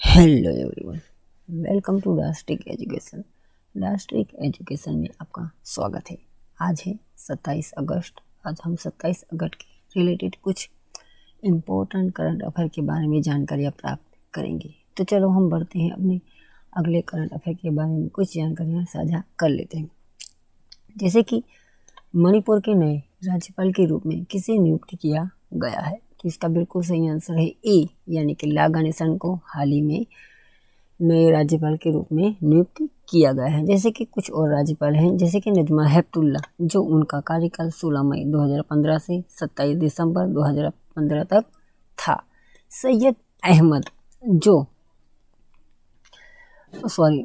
Hello everyone, welcome to district education. District education में आपका स्वागत है। आज है 27 अगस्त। आज हम 27 अगस्त के रिलेटेड कुछ इम्पोर्टेंट करंट अफेयर के बारे में जानकारियाँ प्राप्त करेंगे। तो चलो हम बढ़ते हैं, अपने अगले करंट अफेयर के बारे में कुछ जानकारियाँ साझा कर लेते हैं। जैसे कि मणिपुर के नए राज्यपाल के रूप में किसे नियुक्त किया गया है, तो इसका बिल्कुल सही आंसर है ए, यानी कि ला गणेशन को हाल ही में नए राज्यपाल के रूप में नियुक्त किया गया है। जैसे कि कुछ और राज्यपाल हैं, जैसे कि नजमा हेपतुल्ला, जो उनका कार्यकाल 16 मई 2015 से 27 दिसंबर 2015 तक था। सैयद अहमद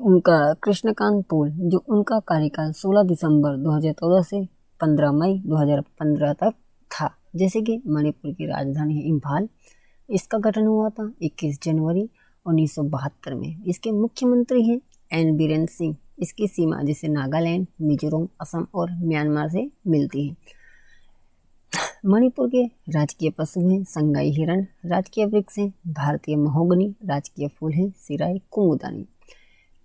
उनका कृष्णकांत पोल, जो उनका कार्यकाल 16 दिसंबर 2014 से 15 मई 2015 तक था। जैसे कि मणिपुर की राजधानी है इम्फाल। इसका गठन हुआ था 21 जनवरी 1972 में। इसके मुख्यमंत्री हैं एन बीरेन सिंह। इसकी सीमा जैसे नागालैंड, मिजोरम, असम और म्यांमार से मिलती है। मणिपुर के राजकीय पशु हैं संगाई हिरण, राजकीय वृक्ष हैं भारतीय महोगनी, राजकीय फूल हैं सिराई कुमुदानी।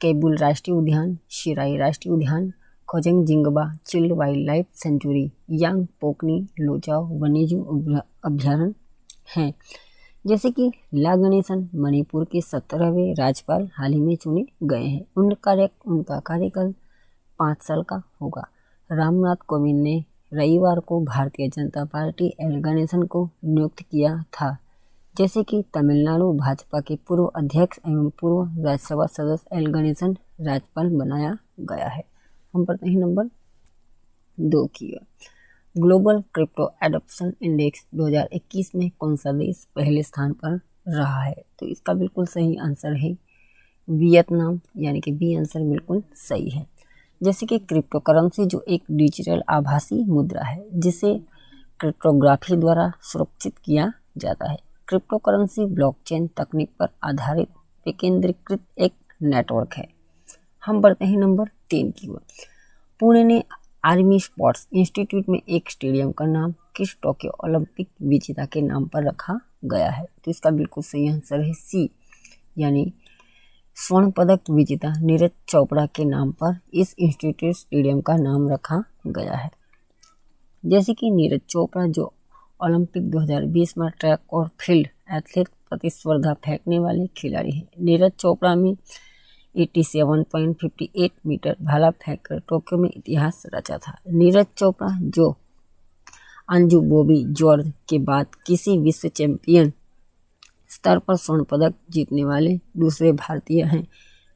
केबुल राष्ट्रीय उद्यान, शिराई राष्ट्रीय उद्यान, खोजंग जिंगबा चिल्ड वाइल्ड लाइफ सेंचुरी, यांग पोकनी लोचाओ वन्यजीव अभ्यारण्य हैं। जैसे कि ला गणेशन मणिपुर के 17वें राज्यपाल हाल ही में चुने गए हैं। उनका कार्यकाल 5 साल का होगा। रामनाथ कोविंद ने रविवार को भारतीय जनता पार्टी एल गणेशन को नियुक्त किया था। जैसे कि तमिलनाडु भाजपा के पूर्व अध्यक्ष एवं पूर्व राज्यसभा सदस्य एल गणेशन राज्यपाल बनाया गया है। हम पढ़ते हैं नंबर 2 की ओर। ग्लोबल क्रिप्टो एडॉप्शन इंडेक्स 2021 में कौन सा देश पहले स्थान पर रहा है, तो इसका बिल्कुल सही आंसर है वियतनाम, यानी कि बी आंसर बिल्कुल सही है। जैसे कि क्रिप्टो करेंसी जो एक डिजिटल आभासी मुद्रा है, जिसे क्रिप्टोग्राफी द्वारा सुरक्षित किया जाता है। क्रिप्टो करेंसी ब्लॉकचेन तकनीक पर आधारित विकेंद्रीकृत एक नेटवर्क है। हम बढ़ते हैं नंबर 3 की ओर। पुणे ने आर्मी स्पोर्ट्स इंस्टीट्यूट में एक स्टेडियम का नाम किस टोक्यो ओलंपिक विजेता के नाम पर रखा गया है, तो इसका बिल्कुल सही आंसर है सी, यानी स्वर्ण पदक विजेता नीरज चोपड़ा के नाम पर इस इंस्टीट्यूट स्टेडियम का नाम रखा गया है। जैसे कि नीरज चोपड़ा जो ओलंपिक 2020 में ट्रैक और फील्ड एथलेट प्रतिस्पर्धा फेंकने वाले खिलाड़ी हैं। नीरज चोपड़ा में 87.58 मीटर भाला फेंककर टोक्यो में इतिहास रचा था। नीरज चोपड़ा जो अंजू बॉबी जॉर्ज के बाद किसी विश्व चैंपियन स्तर पर स्वर्ण पदक जीतने वाले दूसरे भारतीय हैं।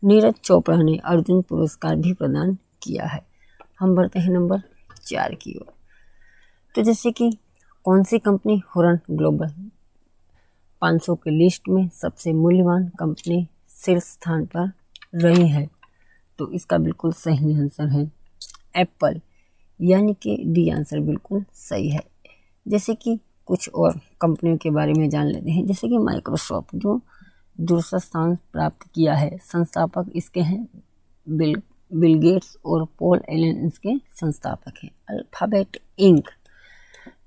नीरज चोपड़ा ने अर्जुन पुरस्कार भी प्रदान किया है। हम बढ़ते हैं नंबर 4 की ओर। तो जैसे कि कौन सी कंपनी हुरन ग्लोबल 500 की लिस्ट में सबसे मूल्यवान कंपनी शीर्ष स्थान पर रही है, तो इसका बिल्कुल सही आंसर है एप्पल, यानी कि डी आंसर बिल्कुल सही है। जैसे कि कुछ और कंपनियों के बारे में जान लेते हैं। जैसे कि माइक्रोसॉफ्ट जो दूसरा स्थान प्राप्त किया है, संस्थापक इसके हैं बिल गेट्स और पॉल एलन इसके संस्थापक हैं। अल्फाबेट इंक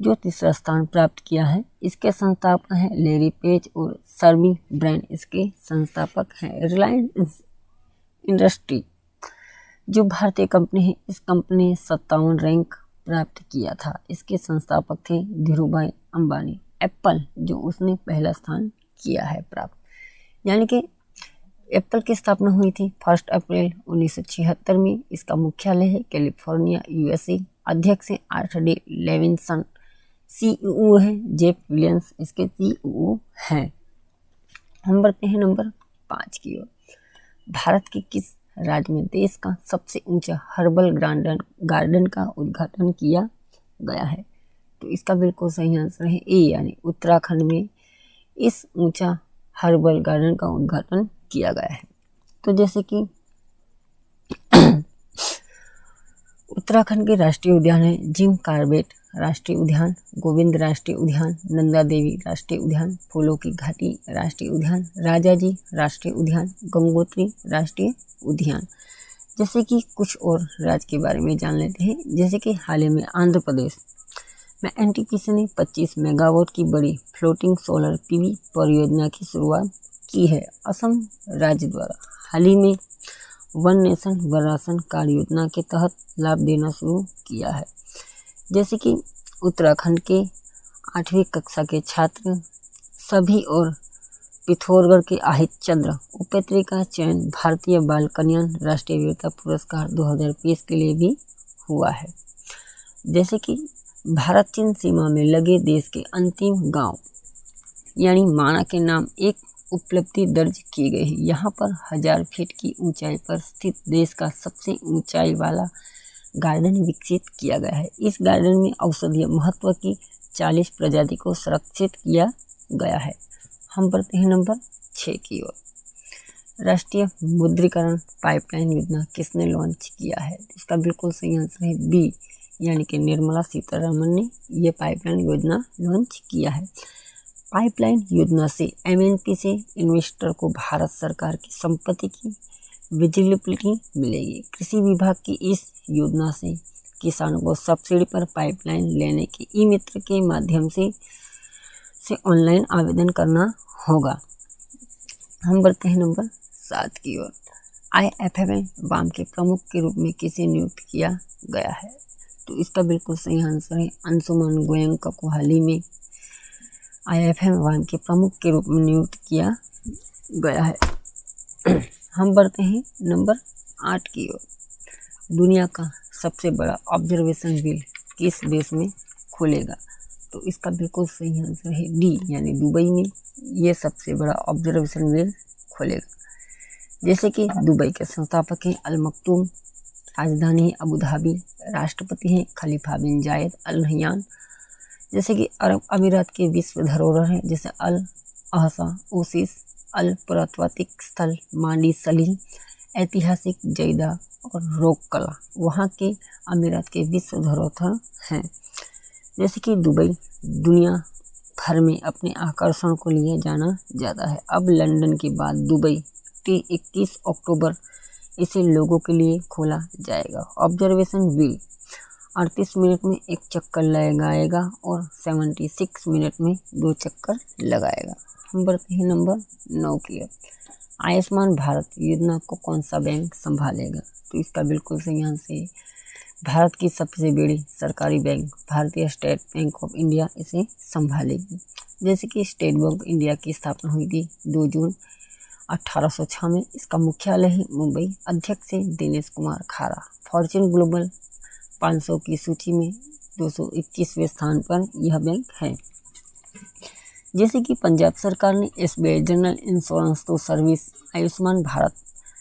जो तीसरा स्थान प्राप्त किया है, इसके संस्थापक हैं लेरी पेज और सर्वी ब्रांड इसके संस्थापक हैं। रिलायंस इंडस्ट्री जो भारतीय कंपनी है, इस कंपनी ने 57 रैंक प्राप्त किया था। इसके संस्थापक थे धीरूभाई अंबानी। एप्पल जो उसने पहला स्थान किया है प्राप्त, यानी कि एप्पल की स्थापना हुई थी 1 अप्रैल 1976 में। इसका मुख्यालय है कैलिफोर्निया USA। अध्यक्ष हैं आर्थर लेविंसन। CEO है जेफ विलियम्स इसके CEO हैं। हम बढ़ते हैं नंबर 5 की ओर। भारत के किस राज्य में देश का सबसे ऊंचा हर्बल गार्डन का उद्घाटन किया गया है, तो इसका बिल्कुल सही आंसर है ए, यानी उत्तराखंड में इस ऊंचा हर्बल गार्डन का उद्घाटन किया गया है। तो जैसे कि उत्तराखंड के राष्ट्रीय उद्यान है जिम कार्बेट राष्ट्रीय उद्यान, गोविंद राष्ट्रीय उद्यान, नंदा देवी राष्ट्रीय उद्यान, फूलों की घाटी राष्ट्रीय उद्यान, राजाजी राष्ट्रीय उद्यान, गंगोत्री राष्ट्रीय उद्यान। जैसे कि कुछ और राज्य के बारे में जान लेते हैं। जैसे कि हाल ही में आंध्र प्रदेश में NTPC ने 25 मेगावाट की बड़ी फ्लोटिंग सोलर PV परियोजना की शुरुआत की है। असम राज्य द्वारा हाल ही में one nation one ration card योजना के तहत लाभ देना शुरू किया है। जैसे कि उत्तराखंड के 8वीं कक्षा के छात्र सभी और पिथौरागढ़ के आहित चंद्र उपेत्री का चयन भारतीय बाल कल्याण राष्ट्रीय वीरता पुरस्कार 2020 के लिए भी हुआ है। जैसे कि भारत चीन सीमा में लगे देश के अंतिम गांव यानी माणा के नाम एक उपलब्धि दर्ज की गई है। यहाँ पर 1000 फीट की ऊंचाई पर स्थित देश का सबसे ऊंचाई वाला गार्डन विकसित किया गया है। इस गार्डन में औषधीय महत्व की 40 प्रजाति को संरक्षित किया गया है। हम बढ़ते हैं नंबर 6 की ओर। राष्ट्रीय मुद्रीकरण पाइपलाइन योजना किसने लॉन्च किया है? इसका बिल्कुल सही आंसर है बी, यानी कि निर्मला सीतारमण ने यह पाइपलाइन योजना लॉन्च किया है। पाइपलाइन योजना से एमएनपी से इन्वेस्टर को भारत सरकार की संपत्ति की विजिबिलिटी मिलेगी। कृषि विभाग की इस योजना से किसानों को सब्सिडी पर पाइपलाइन लेने के ई मित्र के माध्यम से ऑनलाइन आवेदन करना होगा। हम बढ़ते हैं नंबर 7 की ओर। IFFL वाम के प्रमुख के रूप में किसे नियुक्त किया गया है? तो इसका बिल्कुल सही आंसर है अंशुमान गोयनका को हाल ही में IFM वाम के प्रमुख के रूप में नियुक्त किया गया है। हम बढ़ते हैं नंबर 8 की ओर। दुनिया का सबसे बड़ा ऑब्जर्वेशन व्हील किस देश में खुलेगा? तो इसका बिल्कुल सही आंसर है डी, यानी दुबई में ये सबसे बड़ा ऑब्जर्वेशन व्हील खुलेगा। जैसे कि दुबई के संस्थापक हैं अल मक्तूम, राजधानी है अबू धाबी, राष्ट्रपति हैं खलीफा बिन जायद अल नहयान। जैसे कि अरब अमीरात के विश्व धरोहर हैं जैसे अल अहसा, ओसिस, अल पुरातात्विक स्थल मांडी सलीम, ऐतिहासिक जैदा और रोक कला वहाँ के अमीरात के विश्व धरोहर हैं। जैसे कि दुबई दुनिया भर में अपने आकर्षण को लिए जाना जाता है। अब लंदन के बाद दुबई 21 अक्टूबर इसे लोगों के लिए खोला जाएगा। ऑब्जर्वेशन व्हील 38 मिनट में एक चक्कर लगाएगा और 76 मिनट में 2 चक्कर लगाएगा। हम बढ़ते हैं नंबर 9 की ओर। आयुष्मान भारत योजना को कौन सा बैंक संभालेगा? तो इसका बिल्कुल सही आंसर है भारत की सबसे बड़ी सरकारी बैंक भारतीय स्टेट बैंक ऑफ इंडिया इसे संभालेगी। जैसे कि स्टेट बैंक इंडिया की स्थापना हुई थी 2 जून 1806 में। इसका मुख्यालय है मुंबई। अध्यक्ष है दिनेश कुमार खारा। फॉर्च्यून ग्लोबल 500 की सूची में 221वें स्थान पर यह बैंक है। जैसे कि पंजाब सरकार ने SBI जनरल इंश्योरेंस तो सर्विस आयुष्मान भारत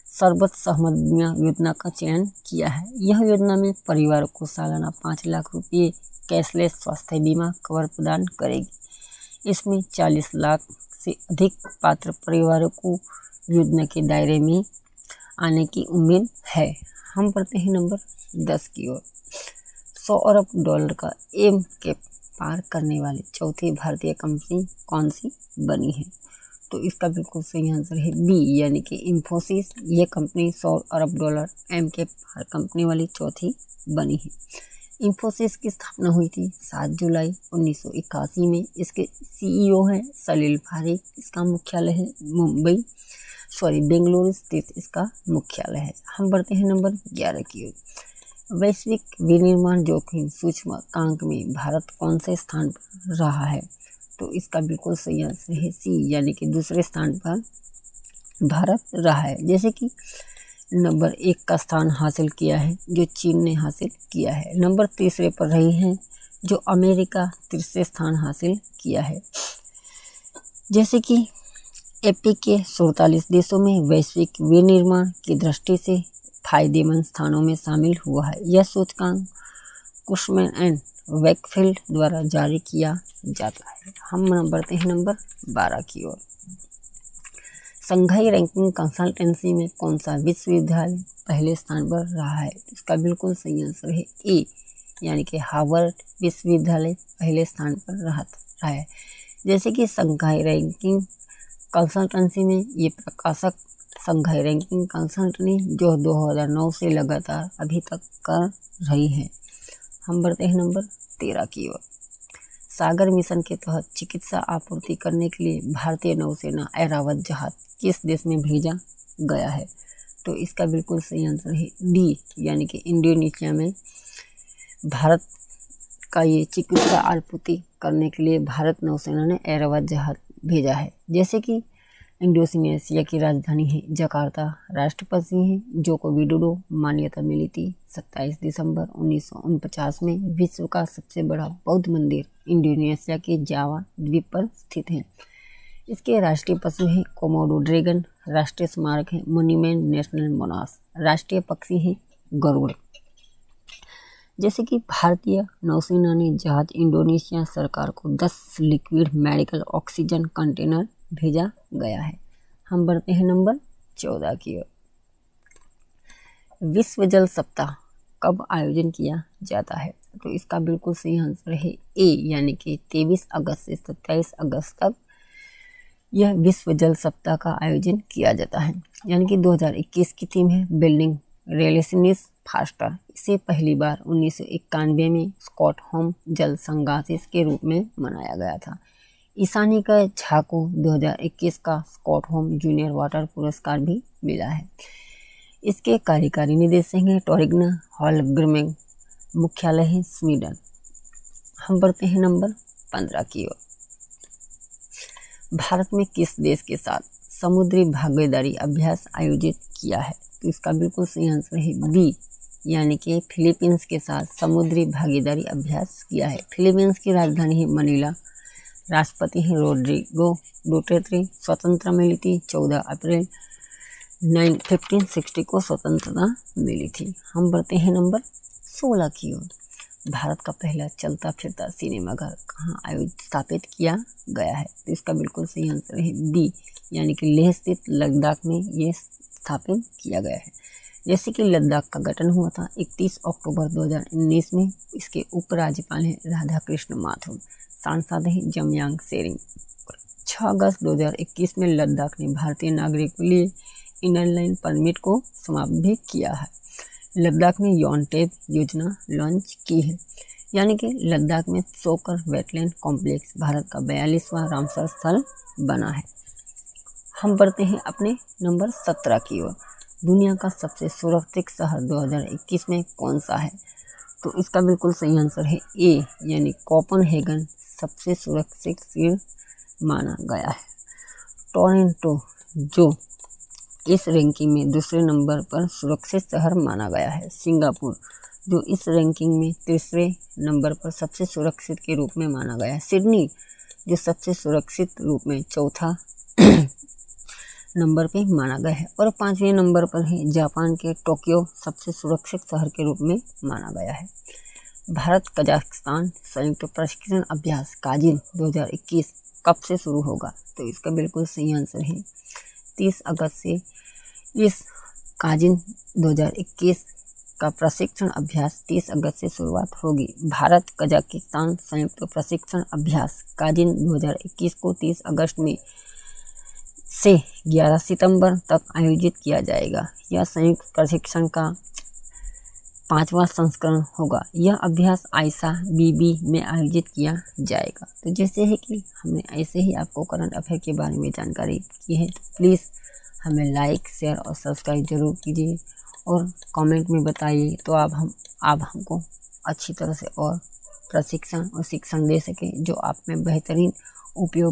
सर्वसम्मत बीमा योजना का चयन किया है। यह योजना में परिवार को सालाना 5 लाख रुपये कैशलेस स्वास्थ्य बीमा कवर प्रदान करेगी। इसमें 40 लाख से अधिक पात्र परिवारों को योजना के दायरे में आने की उम्मीद है। हम बढ़ते हैं नंबर 10 की ओर। $100 अरब का एम कैप पार करने वाली चौथी भारतीय कंपनी कौन सी बनी है? तो इसका बिल्कुल सही आंसर है बी, यानी कि इन्फोसिस। ये कंपनी $100 अरब एम कैप पार करने वाली चौथी बनी है। इन्फोसिस की स्थापना हुई थी 7 जुलाई 1981 में। इसके CEO हैं सलील पारेख। इसका मुख्यालय है बेंगलुरु स्थित इसका मुख्यालय है। हम बढ़ते हैं नंबर 11 की ओर। वैश्विक विनिर्माण जोखिम सूचकांक में भारत कौन से स्थान पर रहा है? तो इसका बिल्कुल सही आंसर है सी, यानी कि दूसरे स्थान पर भारत रहा है। जैसे कि नंबर 1 का स्थान हासिल किया है जो चीन ने हासिल किया है। नंबर 3 पर रही हैं जो अमेरिका 3 स्थान हासिल किया है। जैसे कि एपी के 47 देशों में वैश्विक विनिर्माण की दृष्टि से फायदेमंद स्थानों में शामिल हुआ है। यह सूचकांक कुशमैन एंड वेकफील्ड द्वारा जारी किया जाता है। हम बढ़ते हैं नंबर 12 की ओर। संघाई रैंकिंग कंसल्टेंसी में कौन सा विश्वविद्यालय पहले स्थान पर रहा है? इसका बिल्कुल सही आंसर है ए, यानी कि हार्वर्ड विश्वविद्यालय पहले स्थान पर रहा है। जैसे कि संघाई रैंकिंग कंसल्टेंसी में ये प्रकाशक संघाई रैंकिंग कंसल्टेंसी जो 2009 से लगातार अभी तक कर रही है। हम बढ़ते हैं नंबर 13 की ओर। सागर मिशन के तहत चिकित्सा आपूर्ति करने के लिए भारतीय नौसेना ऐरावत जहाज किस देश में भेजा गया है? तो इसका बिल्कुल सही आंसर है डी, यानी कि इंडोनेशिया में भारत का ये चिकित्सा आपूर्ति करने के लिए भारत नौसेना ने ऐरावत जहाज भेजा है। जैसे कि इंडोनेशिया की राजधानी है जकार्ता, राष्ट्रपति हैं जोको विडोडो। मान्यता मिली थी 27 दिसंबर 1949 में। विश्व का सबसे बड़ा बौद्ध मंदिर इंडोनेशिया के जावा द्वीप पर स्थित है। इसके राष्ट्रीय पशु है कोमोडो ड्रैगन। राष्ट्रीय स्मारक है मोन्यूमेंट नेशनल मोनास। राष्ट्रीय पक्षी है गरुड़। जैसे कि भारतीय नौसेना ने जहाज इंडोनेशिया सरकार को 10 लिक्विड मेडिकल ऑक्सीजन कंटेनर भेजा गया है। हम बढ़ते हैं नंबर 14 की ओर। विश्व जल सप्ताह कब आयोजन किया जाता है? तो इसका बिल्कुल सही आंसर है ए, यानी कि 23 अगस्त से 27 अगस्त तक यह विश्व जल सप्ताह का आयोजन किया जाता है। यानी कि 2021 की थीम है बिल्डिंग रिलेशंस फास्टर। इसे पहली बार 1991 में स्टॉकहोम जल संघासिस के रूप में मनाया गया था। ईशानिका झा को 2021 का स्टॉकहोम जूनियर वाटर पुरस्कार भी मिला है। इसके कार्यकारी निदेशक हैं टोरिग्ना हॉलग्रमेंग। मुख्यालय है स्वीडन। हम बढ़ते हैं नंबर 15 की ओर। भारत में किस देश के साथ समुद्री भागीदारी अभ्यास आयोजित किया है? तो इसका बिल्कुल सही आंसर है बी, यानी कि फिलीपींस के साथ समुद्री भागीदारी अभ्यास किया है। फिलीपींस की राजधानी है मनीला। राष्ट्रपति हैं रोड्रिगो डुटेर्टे। स्वतंत्रता मिली थी 14 अप्रैल 1560 को स्वतंत्रता मिली थी। हम बढ़ते हैं नंबर 16 की ओर। भारत का पहला चलता फिरता सिनेमाघर कहाँ स्थापित किया गया है? तो इसका बिल्कुल सही आंसर है बी, यानी कि लेह स्थित लद्दाख में ये स्थापित किया गया है। जैसे कि लद्दाख का गठन हुआ था 31 अक्टूबर 2019 में। इसके उपराज्यपाल हैं राधा कृष्ण माथुर। सांसद हैं जमयांग सेरिंग। 6 अगस्त 2021 में लद्दाख ने भारतीय नागरिकों के लिए इनर लाइन परमिट को समाप्त भी किया है। लद्दाख में यॉनटेब योजना लॉन्च की है। यानी कि लद्दाख में सोकर वेटलैंड कॉम्प्लेक्स भारत का 42वां रामसर स्थल बना है। हम बढ़ते हैं अपने नंबर 17 की ओर। दुनिया का सबसे सुरक्षित शहर 2021 में कौन सा है? तो इसका बिल्कुल सही आंसर है ए, यानी कोपेनहेगन सबसे सुरक्षित शहर माना गया है। टोरंटो जो इस रैंकिंग में दूसरे नंबर पर सुरक्षित शहर माना गया है। सिंगापुर जो इस रैंकिंग में तीसरे नंबर पर सबसे सुरक्षित के रूप में माना गया है। सिडनी जो सबसे सुरक्षित रूप में चौथा नंबर पे माना गया है। और 5वें नंबर पर है जापान के टोक्यो सबसे सुरक्षित शहर के रूप में माना गया है। भारत कजाकिस्तान संयुक्त प्रशिक्षण अभ्यास काजिन 2021 कब से शुरू होगा? तो इसका बिल्कुल सही आंसर है 30 अगस्त से इस काजिन 2021 का प्रशिक्षण अभ्यास 30 अगस्त से शुरुआत होगी। भारत कजाकिस्तान संयुक्त प्रशिक्षण अभ्यास काजिन 2021 को 30 अगस्त में से 11 सितंबर तक आयोजित किया जाएगा। यह संयुक्त प्रशिक्षण का 5वां संस्करण होगा। यह अभ्यास आयशा बीबी में आयोजित किया जाएगा। तो जैसे है कि हमने ऐसे ही आपको करंट अफेयर के बारे में जानकारी की है, तो प्लीज़ हमें लाइक शेयर और सब्सक्राइब जरूर कीजिए और कमेंट में बताइए, तो आप हमको अच्छी तरह से और प्रशिक्षण और शिक्षण दे सकें जो आप में बेहतरीन उपयोग